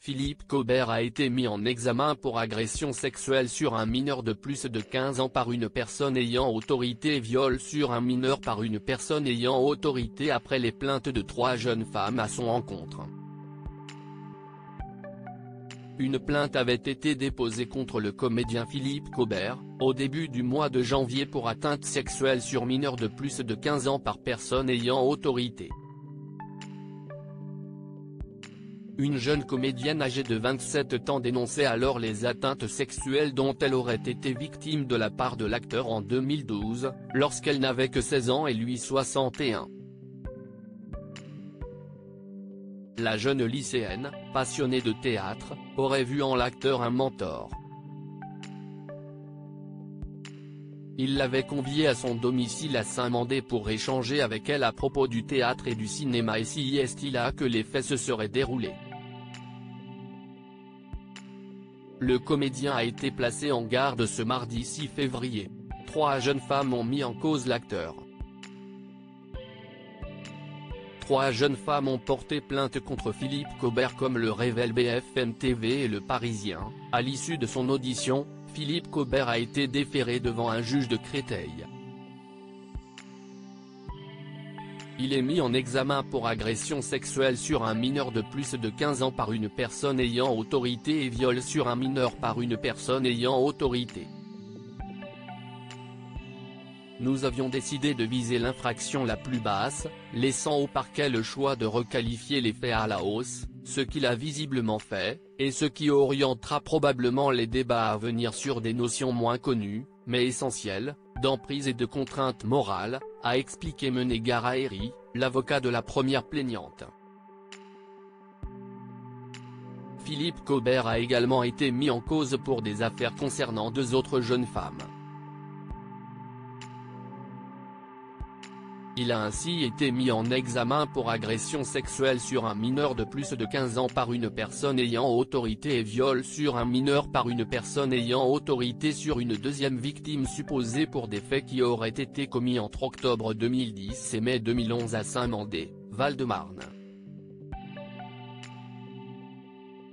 Philippe Cobert a été mis en examen pour agression sexuelle sur un mineur de plus de 15 ans par une personne ayant autorité et viol sur un mineur par une personne ayant autorité après les plaintes de 3 jeunes femmes à son encontre. Une plainte avait été déposée contre le comédien Philippe Cobert, au début du mois de janvier pour atteinte sexuelle sur mineur de plus de 15 ans par personne ayant autorité. Une jeune comédienne âgée de 27 ans dénonçait alors les atteintes sexuelles dont elle aurait été victime de la part de l'acteur en 2012, lorsqu'elle n'avait que 16 ans et lui 61. La jeune lycéenne, passionnée de théâtre, aurait vu en l'acteur un mentor. Il l'avait conviée à son domicile à Saint-Mandé pour échanger avec elle à propos du théâtre et du cinéma et si est-il là que les faits se seraient déroulés. Le comédien a été placé en garde ce mardi 6 février. 3 jeunes femmes ont mis en cause l'acteur. 3 jeunes femmes ont porté plainte contre Philippe Cobert comme le révèle BFM TV et Le Parisien. À l'issue de son audition, Philippe Cobert a été déféré devant un juge de Créteil. Il est mis en examen pour agression sexuelle sur un mineur de plus de 15 ans par une personne ayant autorité et viol sur un mineur par une personne ayant autorité. Nous avions décidé de viser l'infraction la plus basse, laissant au parquet le choix de requalifier les faits à la hausse, ce qu'il a visiblement fait, et ce qui orientera probablement les débats à venir sur des notions moins connues, mais essentielles, d'emprise et de contrainte morale, a expliqué Mené Garaeri, l'avocat de la première plaignante. Philippe Cobert a également été mis en cause pour des affaires concernant 2 autres jeunes femmes. Il a ainsi été mis en examen pour agression sexuelle sur un mineur de plus de 15 ans par une personne ayant autorité et viol sur un mineur par une personne ayant autorité sur une deuxième victime supposée pour des faits qui auraient été commis entre octobre 2010 et mai 2011 à Saint-Mandé, Val-de-Marne.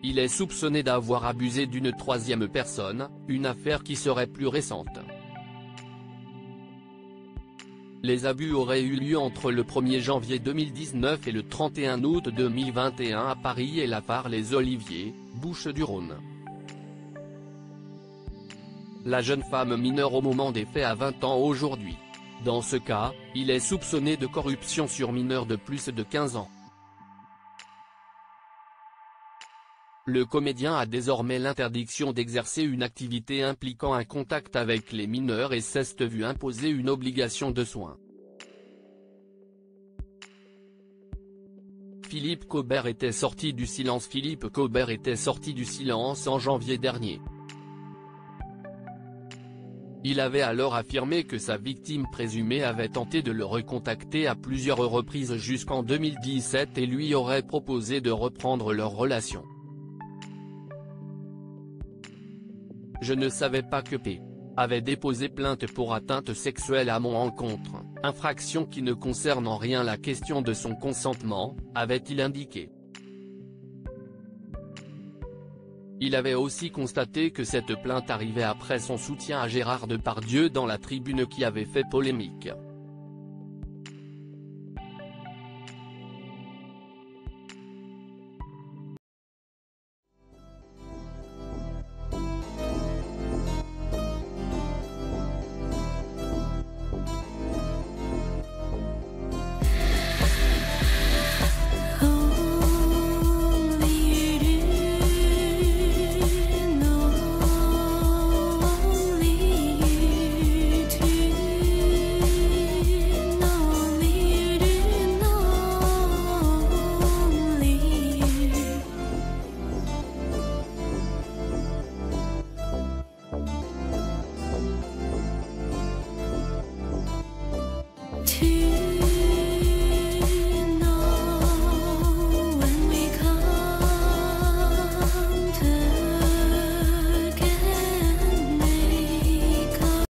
Il est soupçonné d'avoir abusé d'une 3e personne, une affaire qui serait plus récente. Les abus auraient eu lieu entre le 1er janvier 2019 et le 31 août 2021 à Paris et la Phare-les-Oliviers, Bouches-du-Rhône. La jeune femme mineure au moment des faits a 20 ans aujourd'hui. Dans ce cas, il est soupçonné de corruption sur mineur de plus de 15 ans. Le comédien a désormais l'interdiction d'exercer une activité impliquant un contact avec les mineurs et s'est vu imposer une obligation de soins. Philippe Cobert était sorti du silence. Philippe Cobert était sorti du silence en janvier dernier. Il avait alors affirmé que sa victime présumée avait tenté de le recontacter à plusieurs reprises jusqu'en 2017 et lui aurait proposé de reprendre leur relation. Je ne savais pas que P. avait déposé plainte pour atteinte sexuelle à mon encontre, infraction qui ne concerne en rien la question de son consentement, avait-il indiqué. Il avait aussi constaté que cette plainte arrivait après son soutien à Gérard Depardieu dans la tribune qui avait fait polémique. To